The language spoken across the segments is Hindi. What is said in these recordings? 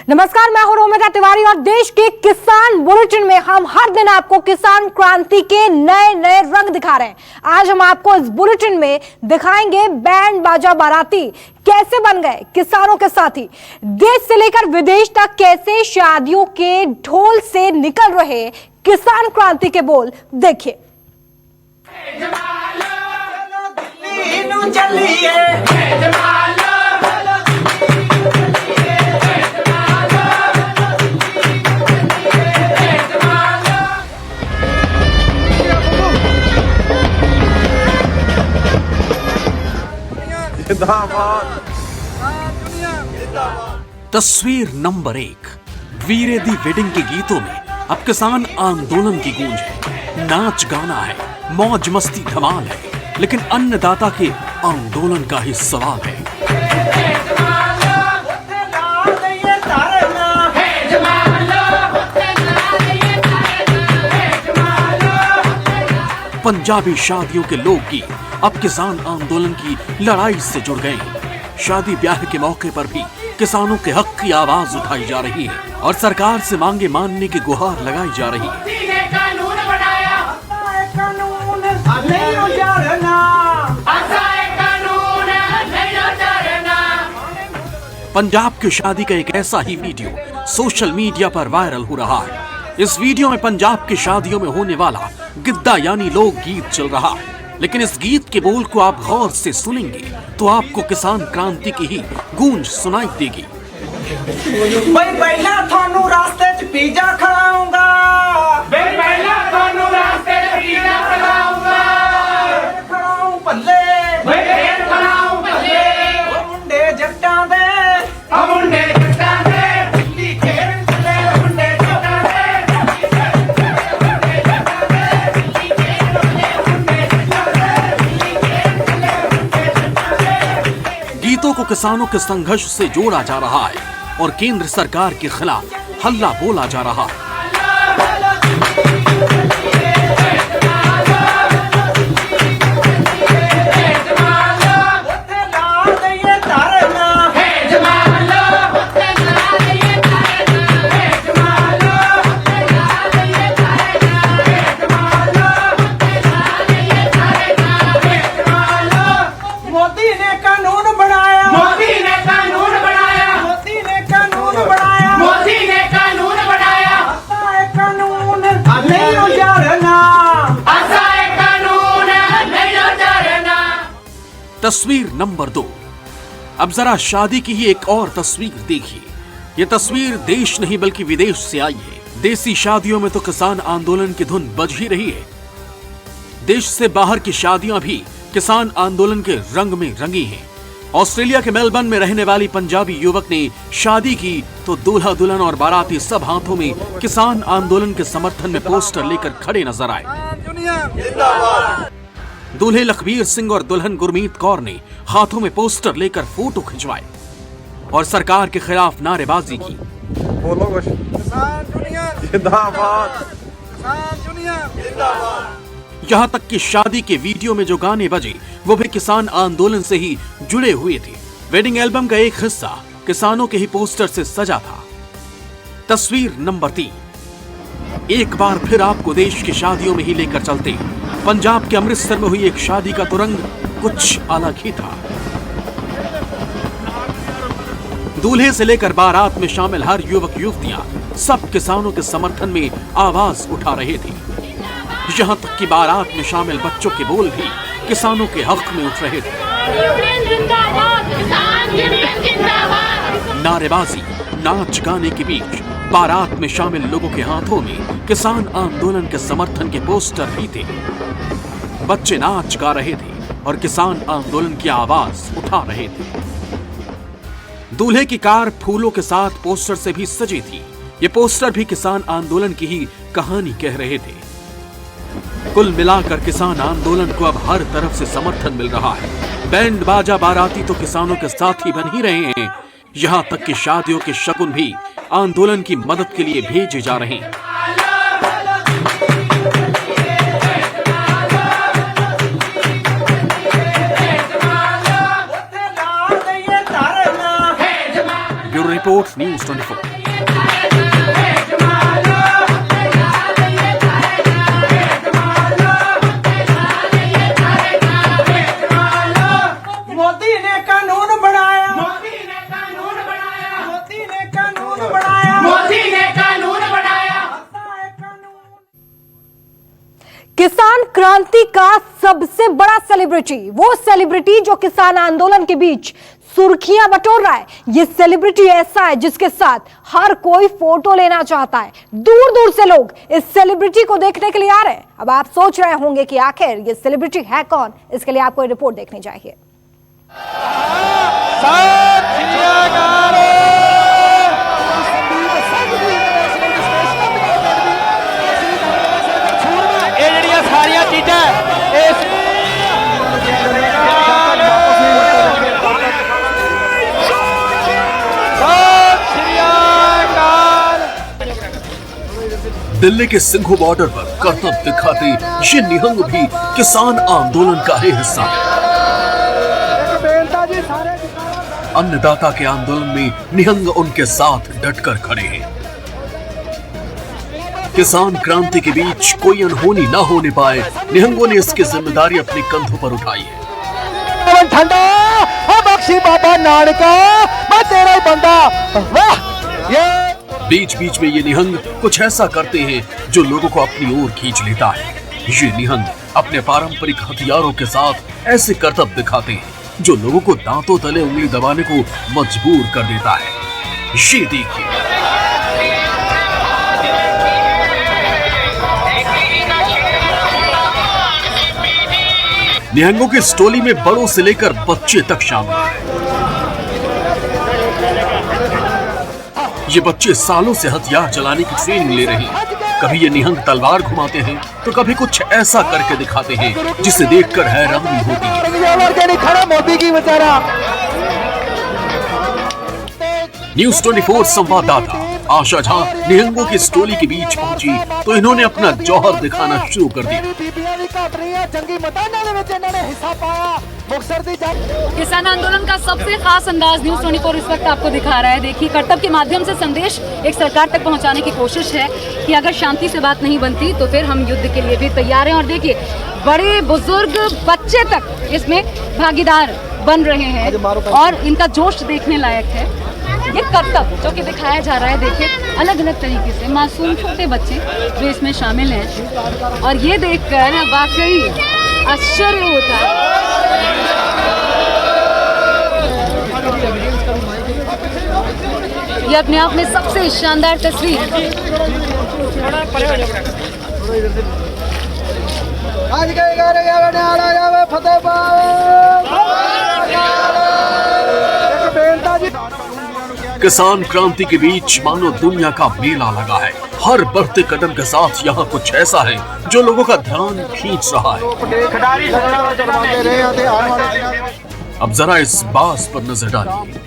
नमस्कार, मैं हूं रोमिता तिवारी और देश के किसान बुलेटिन में हम हर दिन आपको किसान क्रांति के नए नए रंग दिखा रहे हैं। आज हम आपको इस बुलेटिन में दिखाएंगे बैंड बाजा बाराती कैसे बन गए किसानों के साथी। देश से लेकर विदेश तक कैसे शादियों के ढोल से निकल रहे किसान क्रांति के बोल देखिए। तस्वीर नंबर 1, वीरे दी वेडिंग के गीतों में अब किसान आंदोलन की गूंज है। नाच गाना है, मौज मस्ती धमाल है, लेकिन अन्नदाता के आंदोलन का ही सवाल है। पंजाबी शादियों के लोकगीत अब किसान आंदोलन की लड़ाई से जुड़ गए हैं। शादी ब्याह के मौके पर भी किसानों के हक की आवाज उठाई जा रही है और सरकार से मांगे मानने की गुहार लगाई जा रही है। पंजाब की शादी का एक ऐसा ही वीडियो सोशल मीडिया पर वायरल हो रहा है। इस वीडियो में पंजाब की शादियों में होने वाला गिद्दा यानी लोक गीत चल रहा है, लेकिन इस गीत के बोल को आप गौर से सुनेंगे तो आपको किसान क्रांति की ही गूंज सुनाई देगी। भाई पहला थानू रास्ते च पिज़्ज़ा खिलाऊंगा, भाई पहला थानू रास्ते च पिज़्ज़ा खिलाऊंगा, खिलाऊं भल्ले, भाई पेट खिलाऊं भल्ले, ओ मुंडे जट्टां दे, ओ मुंडे जट्टां दे, दिल्ली खेल चले मुंडे जट्टां दे, गीतों को किसानों के संघर्ष से जोड़ा जा रहा है और केंद्र सरकार के खिलाफ हल्ला बोला जा रहा है। तस्वीर नंबर 2, अब जरा शादी की ही एक और तस्वीर देखिए। ये तस्वीर देश नहीं बल्कि विदेश से आई है। देसी शादियों में तो किसान आंदोलन की धुन बज ही रही है। देश से बाहर की शादियां भी किसान आंदोलन के रंग में रंगी हैं। ऑस्ट्रेलिया के मेलबर्न में रहने वाली पंजाबी युवक ने शादी की तो दूल्हा दुल्हन और बाराती सब हाथों में किसान आंदोलन के समर्थन में पोस्टर लेकर खड़े नजर आए। दूल्हे लखबीर सिंह और दुल्हन गुरमीत कौर ने हाथों में पोस्टर लेकर फोटो खिंचवाए और सरकार के खिलाफ नारेबाजी की। बोलो कुछ। किसान दुनिया जिंदाबाद, किसान दुनिया जिंदाबाद। यहाँ तक कि शादी के वीडियो में जो गाने बजे वो भी किसान आंदोलन से ही जुड़े हुए थे। वेडिंग एल्बम का एक हिस्सा किसानों के ही पोस्टर से सजा था। तस्वीर नंबर 3, एक बार फिर आपको देश की शादियों में ही लेकर चलते। पंजाब के अमृतसर में हुई एक शादी का तो रंग कुछ अलग ही था। दूल्हे से लेकर बारात में शामिल हर युवक युवतियां सब किसानों के समर्थन में आवाज उठा रहे थे। यहां तक कि बारात में शामिल बच्चों के बोल भी किसानों के हक में उठ रहे थे। नारेबाजी, नाच गाने के बीच बारात में शामिल लोगों के हाथों में किसान आंदोलन के समर्थन के पोस्टर भी थे। बच्चे नाच गा रहे थे और किसान आंदोलन की आवाज उठा रहे थे। दूल्हे की कार फूलों के साथ पोस्टर से भी सजी थी। ये पोस्टर भी किसान आंदोलन की ही कहानी कह रहे थे। कुल मिलाकर किसान आंदोलन को अब हर तरफ से समर्थन मिल रहा है। बैंड बाजा बाराती तो किसानों के साथ ही बन ही रहे हैं। यहाँ तक कि शादियों के शगुन भी आंदोलन की मदद के लिए भेजे जा रहे हैं। Bureau report news 24। मोदी ने कानून बनाया, मोदी ने कानून बनाया, मोदी ने कानून बनाया, मोदी ने कानून बनाया। किसान क्रांति का सबसे बड़ा सेलिब्रिटी, वो सेलिब्रिटी जो किसान आंदोलन के बीच सुर्खियां बटोर रहा है, ये सेलिब्रिटी ऐसा है जिसके साथ हर कोई फोटो लेना चाहता है। दूर दूर से लोग इस सेलिब्रिटी को देखने के लिए आ रहे हैं। अब आप सोच रहे होंगे कि आखिर ये सेलिब्रिटी है कौन, इसके लिए आपको रिपोर्ट देखनी चाहिए। ਇਹ ਜਿਹੜੀਆਂ ਸਾਰੀਆਂ ਚੀਜ਼ਾਂ ਇਸ दिल्ली के सिंघू बॉर्डर पर करतब दिखाते ये निहंग भी किसान आंदोलन का ही हिस्सा है। अन्नदाता के आंदोलन में निहंग उनके साथ डटकर खड़े हैं। किसान क्रांति के बीच कोई अनहोनी न होने पाए, निहंगों ने इसकी जिम्मेदारी अपने कंधों पर उठाई है। ठंडा बख्शी बाबा नानका, मैं तेरा ही बंदा। वाह! ये बीच बीच में ये निहंग कुछ ऐसा करते हैं जो लोगों को अपनी ओर खींच लेता है। ये निहंग अपने पारंपरिक हथियारों के साथ ऐसे करतब दिखाते हैं जो लोगों को दांतों तले उंगली दबाने को मजबूर कर देता है। ये देखिए, निहंगों की इस टोली में बड़ों से लेकर बच्चे तक शामिल हैं। ये बच्चे सालों से हथियार चलाने की ट्रेनिंग ले रहे हैं। कभी ये निहंग तलवार घुमाते हैं तो कभी कुछ ऐसा करके दिखाते हैं जिसे देखकर हैरानी होती है। खड़ा मोदी की बेचारा। न्यूज़ 24 संवाददाता आशा झा निहंगों की इस टोली के बीच पहुंची तो इन्होंने अपना जौहर दिखाना शुरू कर दिया। किसान आंदोलन का सबसे खास अंदाज न्यूज़ 24 इस वक्त आपको दिखा रहा है। देखिए, करतब के माध्यम से संदेश एक सरकार तक पहुंचाने की कोशिश है कि अगर शांति से बात नहीं बनती तो फिर हम युद्ध के लिए भी तैयार हैं। और देखिए, बड़े बुजुर्ग बच्चे तक इसमें भागीदार बन रहे हैं और इनका जोश देखने लायक है। ये करतब जो कि दिखाया जा रहा है, देखिए अलग अलग तरीके से मासूम छोटे बच्चे जो इसमें शामिल हैं और ये देखकर वाकई आश्चर्य होता है। ये अपने आप में सबसे शानदार तस्वीर। आज के गारे गावे आला जावे फतेह किसान क्रांति के बीच मानो दुनिया का मेला लगा है। हर बढ़ते कदम के साथ यहाँ कुछ ऐसा है जो लोगों का ध्यान खींच रहा है। अब जरा इस बाज पर नजर डालिए।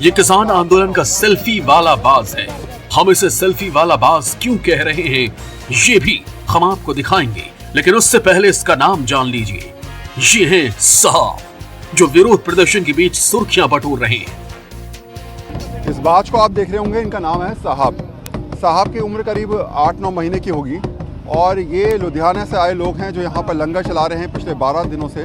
ये किसान आंदोलन का सेल्फी वाला बाज है। हम इसे सेल्फी वाला बाज क्यों कह रहे हैं ये भी हम आपको दिखाएंगे, लेकिन उससे पहले इसका नाम जान लीजिए। ये हैं साहब, जो विरोध प्रदर्शन के बीच सुर्खियां बटोर रहे हैं। इस बाज को आप देख रहे होंगे, इनका नाम है साहब। साहब की उम्र करीब 8-9 महीने की होगी और ये लुधियाना से आए लोग हैं जो यहाँ पर लंगर चला रहे हैं पिछले 12 दिनों से।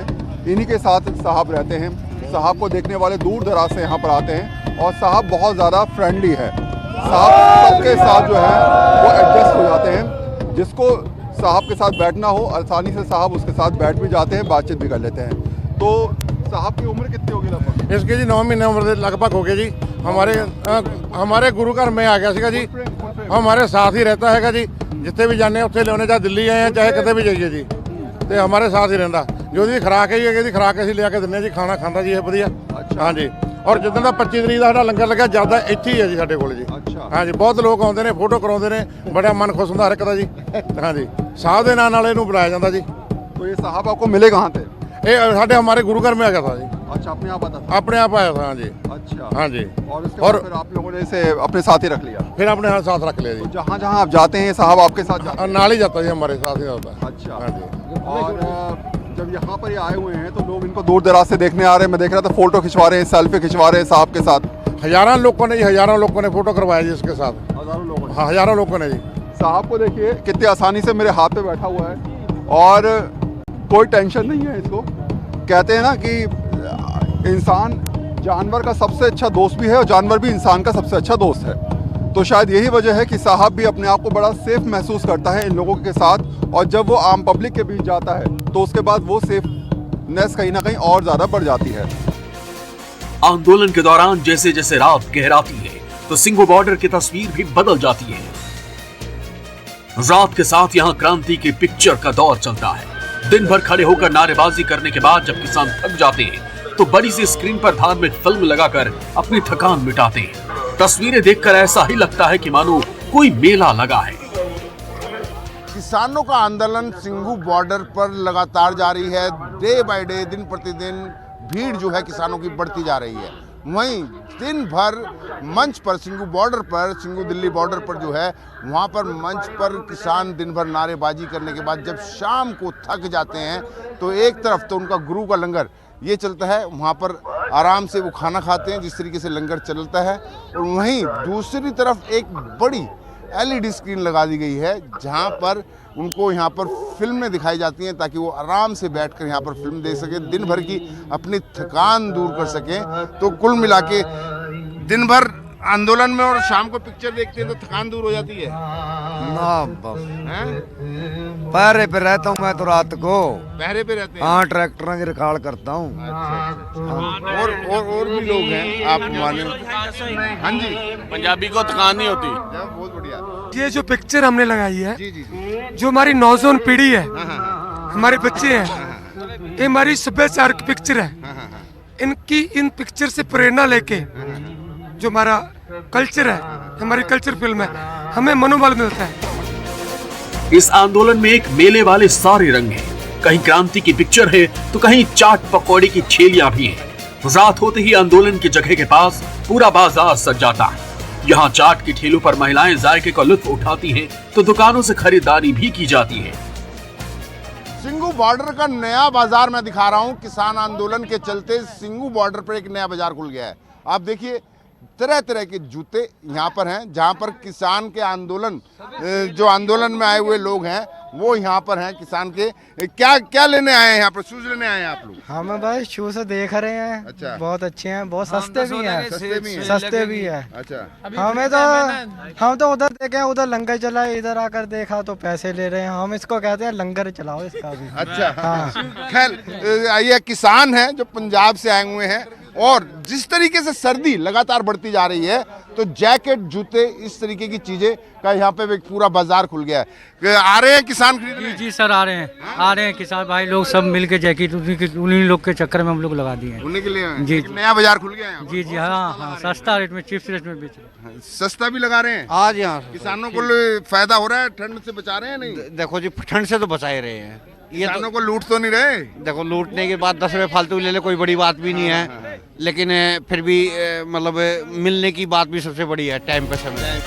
इन्हीं के साथ साहब रहते हैं। साहब को देखने वाले दूर दराज से यहाँ पर आते हैं और साहब बहुत ज़्यादा फ्रेंडली है। साहब सबके साथ जो है वो एडजस्ट हो जाते हैं। जिसको साहब के साथ बैठना हो आसानी से साहब उसके साथ बैठ भी जाते हैं, बातचीत भी कर लेते हैं। तो साहब की उम्र कितनी होगी लगभग? इसकी जी 9 महीने उम्र लगभग हो गई जी। हमारे गुरु घर में आ गया सीगा जी। हमारे साथ ही रहता है जी। जितने भी जाने उत्थे लिया, चाहे दिल्ली आए हैं चाहे कितने भी जाइए जी, तो हमारे साथ ही रहता। जो भी खुराक है जी, खुराक असीं लिया के दिंदे जी, खाना खाता जी वधिया। हाँ जी। और जिद्दन का 25 तरीक का साडा लंगर लग्या ज़्यादा इत्थे ही है जी साडे कोल जी। हाँ जी, बहुत लोग आउंदे ने, फोटो कराउंदे ने, बड़ा मन खुश हुंदा हर एक दा जी। हाँ जी, साहब के नाम नाल इहनूं बुलाया जांदा जी। तो ये साहब आपको मिले कहाँ थे? ये साडे हमारे गुरु घर में आ गया था जी। अच्छा, अपने आप आता था? अपने आप आया था। हाँ जी। अच्छा। हाँ जी। और उसके बाद फिर आप लोगों ने इसे अपने साथ ही रख लिया? फिर अपने साथ रख लिया जी। तो जहाँ जहाँ आप जाते हैं साहब आपके साथ जाते हैं? नाल ही जाता जी, हमारे साथ ही जाता है। अच्छा। हाँ जी। और जब यहाँ पर ये आए हुए हैं तो लोग इनको दूर दराज से देखने आ रहे हैं। मैं देख रहा था फोटो खिंचवा रहे हैं, सेल्फी खिंचवा रहे हैं साहब के साथ। हजारों लोगों ने फोटो करवाया जी इसके साथ। हज़ारों लोग। हाँ, हजारों लोगों ने जी। साहब को देखिए कितनी आसानी से मेरे हाथ पे बैठा हुआ है और कोई टेंशन नहीं है इसको। कहते हैं ना कि इंसान जानवर का सबसे अच्छा दोस्त भी है और जानवर भी इंसान का सबसे अच्छा दोस्त है। तो शायद यही वजह है कि साहब भी अपने आप को बड़ा सेफ महसूस करता है इन लोगों के साथ, और जब वो आम पब्लिक के बीच जाता है तो उसके बाद वो सेफनेस कहीं ना कहीं और ज़्यादा बढ़ जाती है। आंदोलन के दौरान जैसे जैसे रात गहराती है तो सिंघू बॉर्डर की तस्वीर भी बदल जाती है। रात के साथ यहाँ क्रांति की पिक्चर का दौर चलता है। दिन भर खड़े होकर नारेबाजी करने के बाद जब किसान थक जाते हैं तो बड़ी सी स्क्रीन पर धार्मिक फिल्म लगाकर अपनी थकान मिटाते हैं। तस्वीरें देखकर ऐसा ही लगता है कि मानो कोई मेला लगा है। किसानों का आंदोलन सिंघू बॉर्डर पर लगातार जारी है। डे बाय डे, दिन प्रतिदिन भीड़ जो है किसानों की बढ़ती जा रही है। वहीं दिन भर मंच पर सिंघू बॉर्डर पर, सिंघू दिल्ली बॉर्डर पर जो है वहाँ पर मंच पर किसान दिन भर नारेबाजी करने के बाद जब शाम को थक जाते हैं तो एक तरफ तो उनका गुरु का लंगर ये चलता है, वहाँ पर आराम से वो खाना खाते हैं जिस तरीके से लंगर चलता है, और वहीं दूसरी तरफ एक बड़ी LED स्क्रीन लगा दी गई है जहाँ पर उनको यहाँ पर फिल्में दिखाई जाती हैं ताकि वो आराम से बैठकर यहाँ पर फिल्म देख सकें, दिन भर की अपनी थकान दूर कर सकें। तो कुल मिला के दिन भर आंदोलन में और शाम को पिक्चर देखते हैं तो थकान दूर हो जाती है। पहरे पे रहता हूँ मैं तो रात को। पहरे पे रहते हैं? हाँ, ट्रैक्टर की रिकॉर्ड करता हूँ। और भी लोग हैं आप माने? हाँ जी, पंजाबी को थकान नहीं होती। बहुत बढ़िया। ये जो पिक्चर हमने लगाई है, जी जी जी, जो हमारी नौजवान पीढ़ी है, हमारे बच्चे हैं, ये हमारी सभ्याचार की पिक्चर है। इनकी इन पिक्चर से प्रेरणा लेके जो हमारा कल्चर है, हमारी कल्चर फिल्म है, हमें मनोबल मिलता है। इस आंदोलन में एक मेले वाले सारे रंग हैं। कहीं क्रांति की पिक्चर है तो कहीं चाट पकौड़े की ठेलियां भी हैं। रात होते ही आंदोलन की जगह के पास पूरा बाजार सज जाता है। यहाँ चाट की ठेलों पर महिलाएं जायके का लुत्फ उठाती हैं तो दुकानों से खरीदारी भी की जाती है। सिंघू बॉर्डर का नया बाजार मैं दिखा रहा हूँ। किसान आंदोलन के चलते सिंघू बॉर्डर पर एक नया बाजार खुल गया है। आप देखिए तरह तरह के जूते यहाँ पर हैं, जहाँ पर किसान के आंदोलन, जो आंदोलन में आए हुए लोग हैं वो यहाँ पर हैं। किसान के क्या क्या लेने आए हैं यहाँ पर? शूज लेने आए हैं आप लोग? हम भाई शूज देख रहे हैं। अच्छा, बहुत अच्छे हैं, बहुत सस्ते भी हैं। सस्ते भी हैं। अच्छा, हम तो उधर देखे, उधर लंगर चला, इधर आकर देखा तो पैसे ले रहे हैं। हम इसको कहते हैं लंगर चलाओ इसका भी। अच्छा, हाँ। खैर ये किसान हैं जो पंजाब से आए हुए हैं, और जिस तरीके से सर्दी लगातार बढ़ती जा रही है तो जैकेट, जूते, इस तरीके की चीजें का यहाँ पे एक पूरा बाजार खुल गया है। आ रहे हैं किसान खरीदने? जी सर, आ रहे हैं किसान भाई लोग सब मिलके जैकेट उन्हीं लोग के चक्कर में हम लोग लगा दिए हैं। उन्हीं के लिए जी, नया बाजार खुल गया है। जी जी, हाँ, सस्ता रेट में, चीप रेट में बेच रहे हैं। सस्ता भी लगा रहे हैं आज यहाँ किसानों को फायदा हो रहा है? ठंड से बचा रहे हैं? नहीं, देखो जी, ठंड से तो बचा ही रहे हैं। ये किसानों को लूट तो नहीं रहे? देखो, लूटने के बाद 10 रुपए फालतू ले ले, कोई बड़ी बात भी नहीं है, लेकिन फिर भी मतलब मिलने की बात भी सबसे बड़ी है, टाइम पे समय।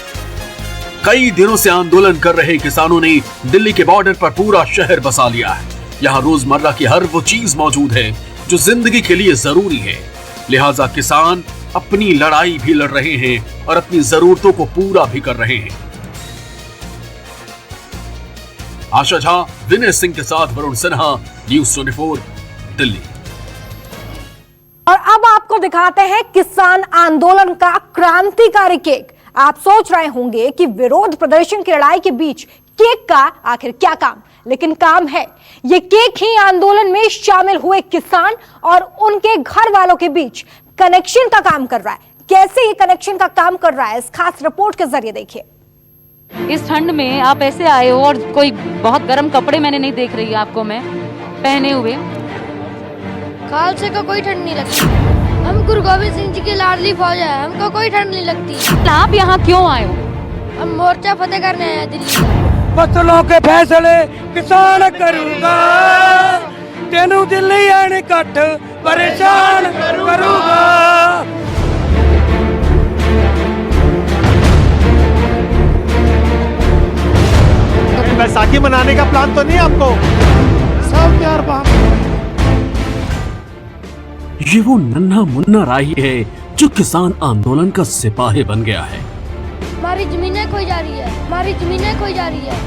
कई दिनों से आंदोलन कर रहे किसानों ने दिल्ली के बॉर्डर पर पूरा शहर बसा लिया है। यहाँ रोजमर्रा की हर वो चीज मौजूद है जो जिंदगी के लिए जरूरी है। लिहाजा किसान अपनी लड़ाई भी लड़ रहे हैं और अपनी जरूरतों को पूरा भी कर रहे हैं। आशा झा, विनय सिंह के साथ वरुण सिन्हा, न्यूज़ 24, दिल्ली। और अब आपको दिखाते हैं किसान आंदोलन का क्रांतिकारी केक। आप सोच रहे होंगे कि विरोध प्रदर्शन की लड़ाई के बीच केक का आखिर क्या काम, लेकिन काम है। ये केक ही आंदोलन में शामिल हुए किसान और उनके घर वालों के बीच कनेक्शन का काम कर रहा है। कैसे ये कनेक्शन का काम कर रहा है, इस खास रिपोर्ट के जरिए देखिए। इस ठंड में आप ऐसे आए हो और कोई बहुत गर्म कपड़े मैंने नहीं देख रही आपको मैं पहने हुए। खालसे को कोई ठंड नहीं लगती। हम गुरु गोविंद सिंह जी की लाडली फौज है, हमको कोई ठंड नहीं लगती। आप यहाँ क्यों आए हो? हम मोर्चा फतेह करने आए हैं दिल्ली। फसलों के फैसले किसान करूंगा, तेनू दिल्ली आने कट परेशान करूंगा। बैसाखी मनाने का प्लान तो नहीं आपको? सब प्यार ये वो नन्हा मुन्ना राही है जो किसान आंदोलन का सिपाही बन गया है। हमारी जमीनें खोई जा रही है, हमारी जमीनें खोई जा रही है।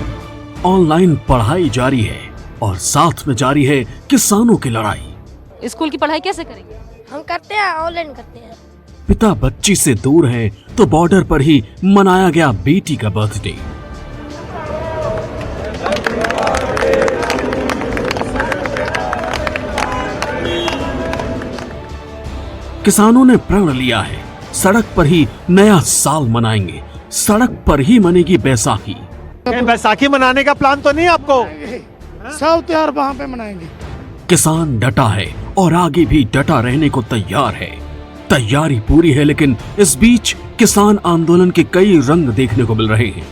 ऑनलाइन पढ़ाई जारी है और साथ में जारी है किसानों की लड़ाई। स्कूल की पढ़ाई कैसे करेंगे? हम करते हैं, ऑनलाइन करते हैं। पिता बच्ची से दूर है तो बॉर्डर पर ही मनाया गया बेटी का बर्थडे। किसानों ने प्रण लिया है, सड़क पर ही नया साल मनाएंगे, सड़क पर ही मनेगी बैसाखी। बैसाखी मनाने का प्लान तो नहीं आपको? सब त्योहार वहाँ पे मनाएंगे। किसान डटा है और आगे भी डटा रहने को तैयार है। तैयारी पूरी है, लेकिन इस बीच किसान आंदोलन के कई रंग देखने को मिल रहे हैं।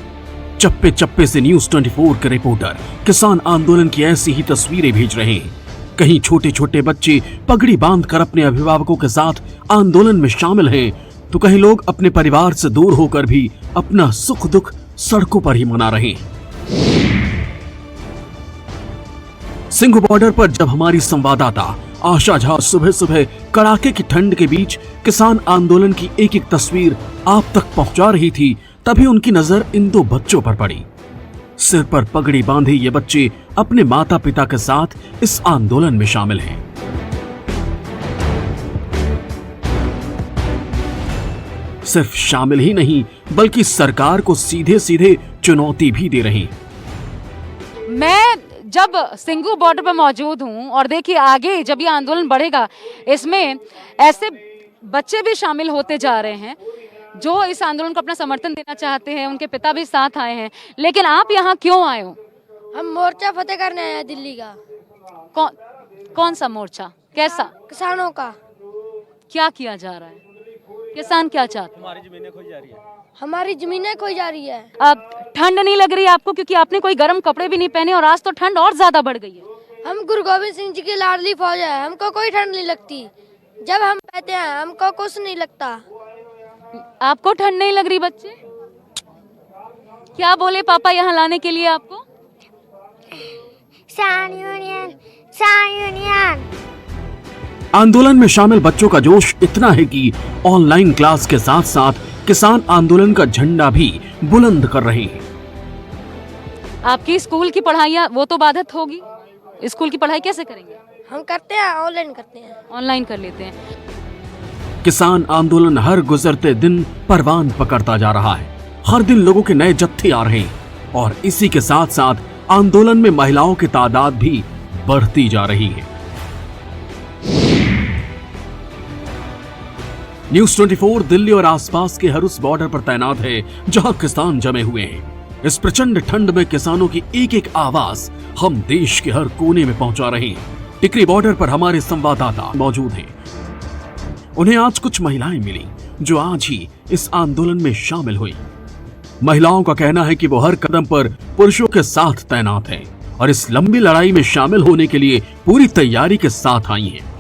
चप्पे चप्पे से न्यूज़ 24 के रिपोर्टर किसान आंदोलन की ऐसी ही तस्वीरें भेज रहे हैं। कहीं छोटे छोटे बच्चे पगड़ी बांधकर अपने अभिभावकों के साथ आंदोलन में शामिल हैं, तो कहीं लोग अपने परिवार से दूर होकर भी अपना सुख दुख सड़कों पर ही मना रहे हैं। सिंघू बॉर्डर पर जब हमारी संवाददाता आशा झा सुबह सुबह कड़ाके की ठंड के बीच किसान आंदोलन की एक एक तस्वीर आप तक पहुंचा रही थी, तभी उनकी नजर इन दो बच्चों पर पड़ी। सिर पर पगड़ी बांधे ये बच्चे अपने माता पिता के साथ इस आंदोलन में शामिल हैं। सिर्फ शामिल ही नहीं, बल्कि सरकार को सीधे सीधे चुनौती भी दे रहे हैं। मैं जब सिंघू बॉर्डर पर मौजूद हूं और देखिए आगे जब ये आंदोलन बढ़ेगा, इसमें ऐसे बच्चे भी शामिल होते जा रहे हैं जो इस आंदोलन को अपना समर्थन देना चाहते हैं। उनके पिता भी साथ आए हैं। लेकिन आप यहाँ क्यों आए हो? हम मोर्चा फतेह करने आए हैं दिल्ली का। कौन सा मोर्चा? कैसा? किसानों का। क्या किया जा रहा है? किसान क्या चाहते हैं? हमारी जमीनें खोई जा रही है। हमारी जमीनें खोई जा रही है। अब ठंड नहीं लग रही आपको, क्योंकि आपने कोई गर्म कपड़े भी नहीं पहने और आज तो ठंड और ज्यादा बढ़ गई है। हम गुरु गोविंद सिंह जी की लाडली फौज है, हमको कोई ठंड नहीं लगती। जब हम कहते हैं हमको कुछ नहीं लगता। आपको ठंड नहीं लग रही? बच्चे क्या बोले पापा यहाँ लाने के लिए आपको? यूनियन। आंदोलन में शामिल बच्चों का जोश इतना है कि ऑनलाइन क्लास के साथ साथ किसान आंदोलन का झंडा भी बुलंद कर रहे हैं। आपकी स्कूल की पढ़ाइयाँ वो तो बाधित होगी। स्कूल की पढ़ाई कैसे करेंगे? हम करते हैं, ऑनलाइन करते हैं। ऑनलाइन कर लेते हैं। किसान आंदोलन हर गुजरते दिन परवान पकड़ता जा रहा है। हर दिन लोगों के नए जत्थे आ रहे हैं और इसी के साथ साथ आंदोलन में महिलाओं की तादाद भी बढ़ती जा रही है। न्यूज़ 24 दिल्ली और आसपास के हर उस बॉर्डर पर तैनात है जहां किसान जमे हुए हैं। इस प्रचंड ठंड में किसानों की एक एक आवाज हम देश के हर कोने में पहुंचा रहे हैं। टिकरी बॉर्डर पर हमारे संवाददाता मौजूद हैं। उन्हें आज कुछ महिलाएं मिली जो आज ही इस आंदोलन में शामिल हुई। महिलाओं का कहना है कि वो हर कदम पर पुरुषों के साथ तैनात हैं और इस लंबी लड़ाई में शामिल होने के लिए पूरी तैयारी के साथ आई हैं।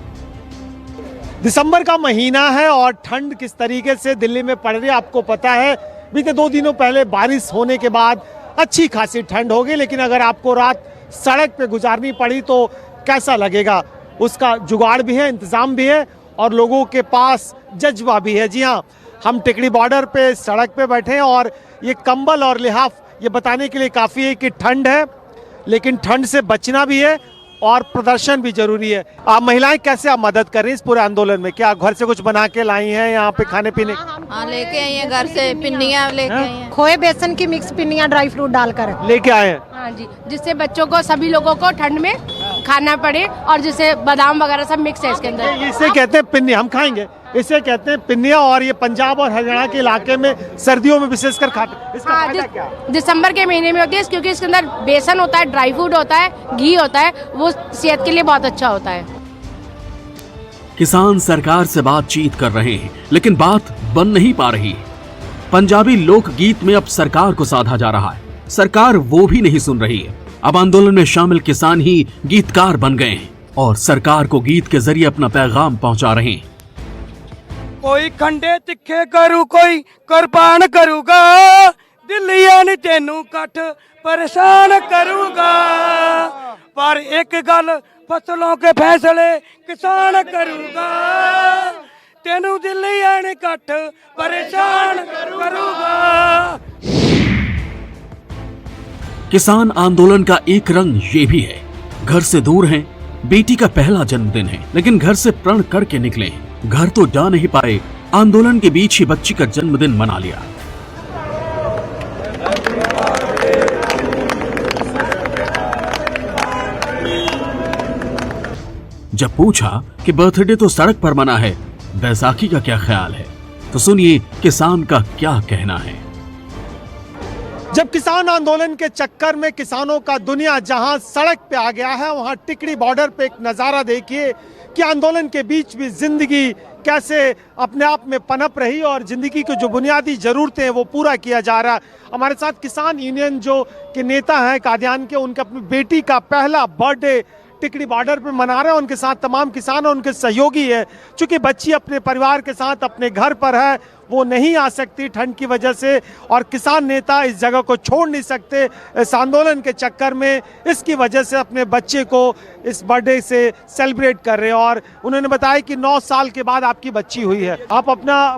दिसंबर का महीना है और ठंड किस तरीके से दिल्ली में पड़ रही है आपको पता है। बीते 2 दिनों पहले बारिश होने के बाद अच्छी खासी ठंड हो गई, लेकिन अगर आपको रात सड़क पे गुजारनी पड़ी तो कैसा लगेगा? उसका जुगाड़ भी है, इंतजाम भी है और लोगों के पास जज्बा भी है। जी हाँ, हम टिकरी बॉर्डर पे सड़क पे बैठे हैं और ये कंबल और लिहाफ ये बताने के लिए काफ़ी है कि ठंड है, लेकिन ठंड से बचना भी है और प्रदर्शन भी जरूरी है। आप महिलाएं कैसे आप मदद कर रही हैं इस पूरे आंदोलन में? क्या घर से कुछ बना के लाई हैं यहाँ पे खाने पीने? हाँ, लेके आई हैं घर से पिन्नियाँ लेके आई हैं। खोए बेसन की मिक्स पिन्नियाँ ड्राई फ्रूट डालकर लेके आए हैं। हाँ जी, जिससे बच्चों को सभी लोगों को ठंड में खाना पड़े और जिससे बादाम वगैरह सब मिक्स है इसके अंदर। इसे कहते हैं पिन्नी, हम खाएंगे। इसे कहते हैं पिन्निया और ये पंजाब और हरियाणा के इलाके में सर्दियों में विशेषकर खाते। इसका फायदा क्या है? दिसंबर के महीने में होती है क्योंकि इसके अंदर बेसन होता है, ड्राई फ्रूट होता है, घी होता है, वो सेहत के लिए बहुत अच्छा होता है। किसान सरकार से बातचीत कर रहे हैं, लेकिन बात बन नहीं पा रही। पंजाबी लोकगीत में अब सरकार को साधा जा रहा है, सरकार वो भी नहीं सुन रही है। अब आंदोलन में शामिल किसान ही गीतकार बन गए हैं और सरकार को गीत के जरिए अपना पैगाम पहुंचा रहे हैं। कोई खंडे तिखे करू, कोई कुर्बान करूगा, दिल्लियां नी तेनू कट परेशान करूगा, पर एक गल फसलों के फैसले किसान करूगा, तेनू दिल्ली ने कट परेशान करूंगा। किसान आंदोलन का एक रंग ये भी है, घर से दूर हैं, बेटी का पहला जन्मदिन है, लेकिन घर से प्रण करके निकले, घर तो जा नहीं पाए, आंदोलन के बीच ही बच्ची का जन्मदिन मना लिया। जब पूछा कि बर्थडे तो सड़क पर मना है, बैसाखी का क्या ख्याल है, तो सुनिए किसान का क्या कहना है। जब किसान आंदोलन के चक्कर में किसानों का दुनिया जहां सड़क पे आ गया है, वहां टिकरी बॉर्डर पे एक नज़ारा देखिए कि आंदोलन के बीच भी जिंदगी कैसे अपने आप में पनप रही और जिंदगी की जो बुनियादी ज़रूरतें हैं वो पूरा किया जा रहा है। हमारे साथ किसान यूनियन जो के नेता हैं कादियान के, उनके अपनी बेटी का पहला बर्थडे टिकरी बॉर्डर पे मना रहे हैं। उनके साथ तमाम किसान और उनके सहयोगी है। चूंकि बच्ची अपने परिवार के साथ अपने घर पर है, वो नहीं आ सकती ठंड की वजह से, और किसान नेता इस जगह को छोड़ नहीं सकते इस आंदोलन के चक्कर में। इसकी वजह से अपने बच्चे को इस बर्थडे से सेलिब्रेट कर रहे हैं। और उन्होंने बताया कि 9 साल के बाद आपकी बच्ची हुई है, आप अपना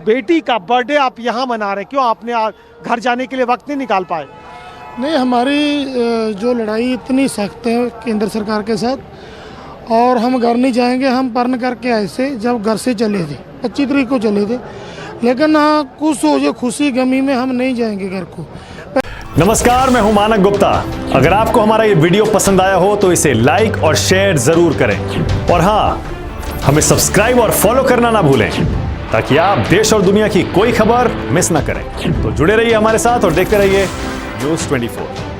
बेटी का बर्थडे आप यहाँ मना रहे हैं, क्यों आपने घर जाने के लिए वक्त नहीं निकाल पाए? नहीं, हमारी जो लड़ाई इतनी सख्त है केंद्र सरकार के साथ, और हम घर नहीं जाएंगे। हम पर्ण करके ऐसे जब घर से चले थे 25 तारीख को चले थे, लेकिन हाँ कुछ हो जो खुशी गमी में हम नहीं जाएंगे घर को। नमस्कार, मैं हूं मानक गुप्ता। अगर आपको हमारा ये वीडियो पसंद आया हो तो इसे लाइक और शेयर जरूर करें, और हाँ, हमें सब्सक्राइब और फॉलो करना ना भूलें ताकि आप देश और दुनिया की कोई खबर मिस ना करें। तो जुड़े रहिए हमारे साथ और देखते रहिए News 24।